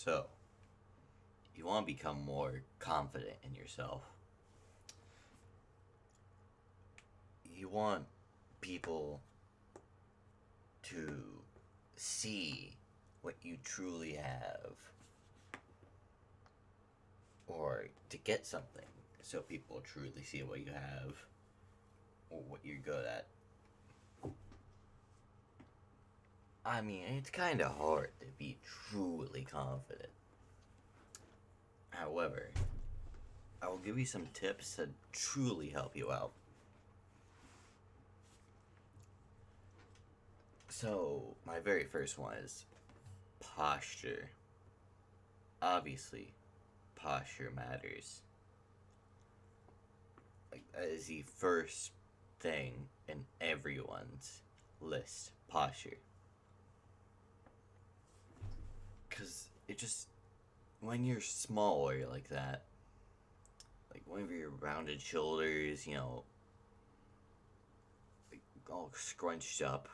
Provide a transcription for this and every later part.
So, you want to become more confident in yourself. You want people to see what you truly have, or to get something so people truly see what you have or what you're good at. I mean, it's kind of hard to be truly confident. However, I will give you some tips to truly help you out. So, my very first one is posture. Obviously, posture matters. Like, that is the first thing in everyone's list, posture. Because it just, when you're smaller like that, like whenever your rounded shoulders, like all scrunched up,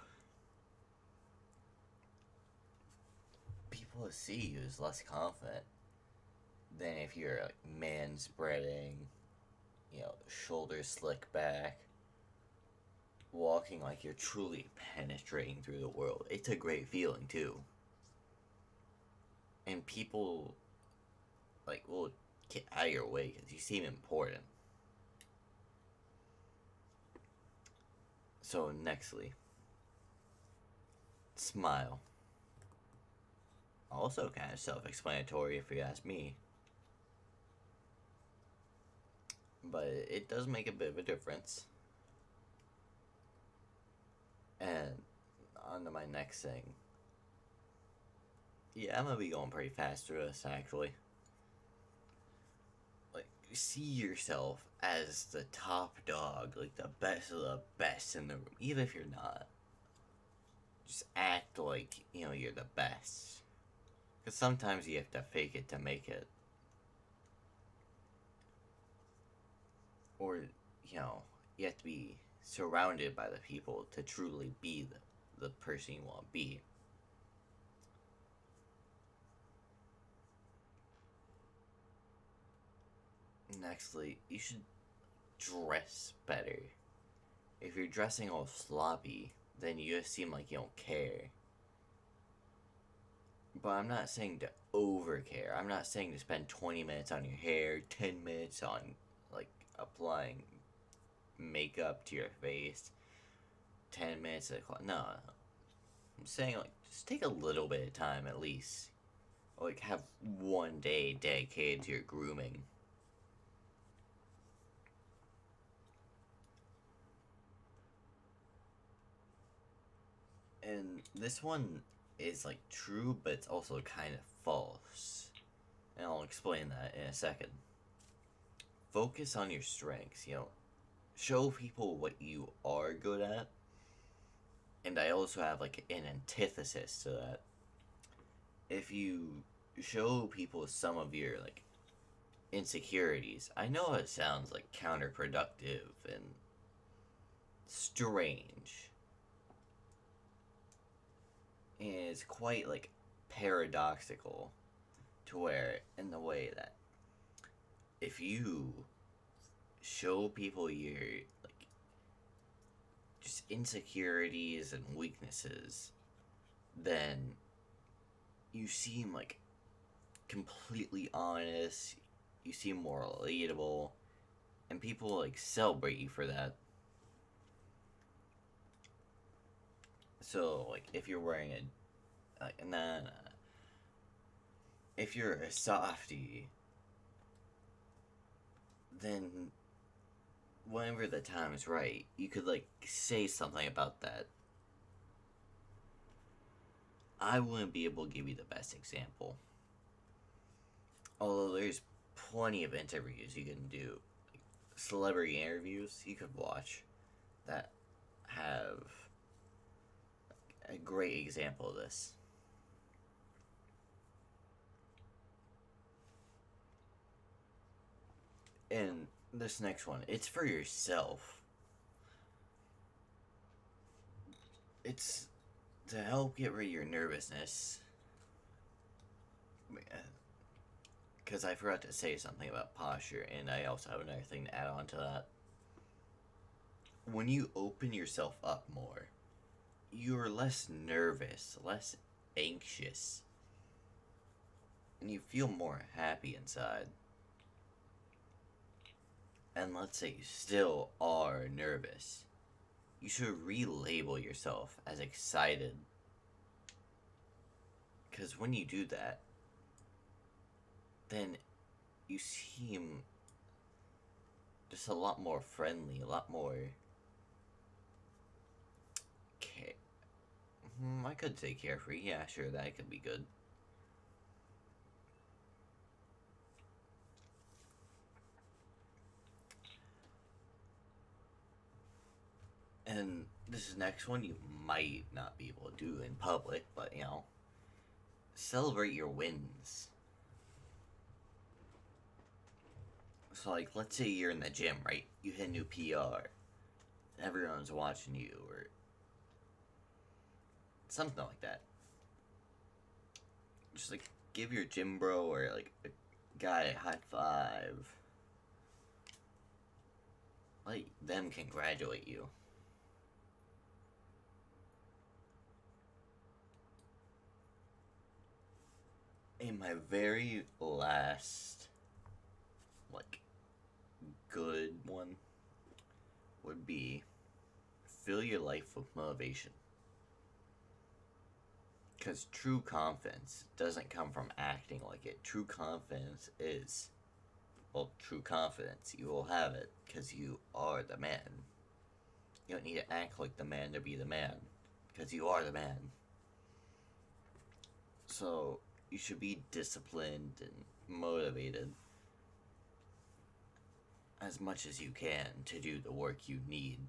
people see you as less confident than if you're like man spreading, shoulders slick back, walking like you're truly penetrating through the world. It's a great feeling too. And people like will get out of your way because you seem important. So nextly, smile. Also kind of self-explanatory if you ask me. But it does make a bit of a difference. And on to my next thing. Yeah, I'm gonna be going pretty fast through this actually. Like, see yourself as the top dog, like the best of the best in the room, even if you're not. Just act like, you're the best. Because sometimes you have to fake it to make it. Or, you have to be surrounded by the people to truly be the person you want to be. Nextly, you should dress better. If you're dressing all sloppy, then you just seem like you don't care. But I'm not saying to overcare. I'm not saying to spend 20 minutes on your hair, 10 minutes on, like, applying makeup to your face, 10 minutes at the clock. No. I'm saying, like, just take a little bit of time at least. Or, like, have one day dedicated to your grooming. And this one is like true, but it's also kind of false. And I'll explain that in a second. Focus on your strengths, show people what you are good at. And I also have like an antithesis to that. If you show people some of your like insecurities, I know it sounds like counterproductive and strange. And it's quite like paradoxical to where in the way that if you show people your like just insecurities and weaknesses, then you seem like completely honest, you seem more relatable, and people like celebrate you for that. So like if you're wearing a like nah, nah. If you're a softie, then whenever the time is right, you could like say something about that. I wouldn't be able to give you the best example. Although there's plenty of interviews you can do, like celebrity interviews you could watch that have a great example of this. And this next one, it's for yourself. It's to help get rid of your nervousness. because I forgot to say something about posture, and I also have another thing to add on to that. When you open yourself up more, you're less nervous, less anxious, and you feel more happy inside. And let's say you still are nervous, you should relabel yourself as excited. Because when you do that, then you seem just a lot more friendly, a lot more. I could say carefree. Yeah, sure, that could be good. And this next one you might not be able to do in public, but celebrate your wins. So, like, let's say you're in the gym, right? You hit a new PR. Everyone's watching you, or something like that. Just, like, give your gym bro or, like, a guy a high five. Let them congratulate you. In my very last, like, good one would be fill your life with motivation. Because true confidence doesn't come from acting like it. True confidence is, well, true confidence. You will have it because you are the man. You don't need to act like the man to be the man because you are the man. So you should be disciplined and motivated as much as you can to do the work you need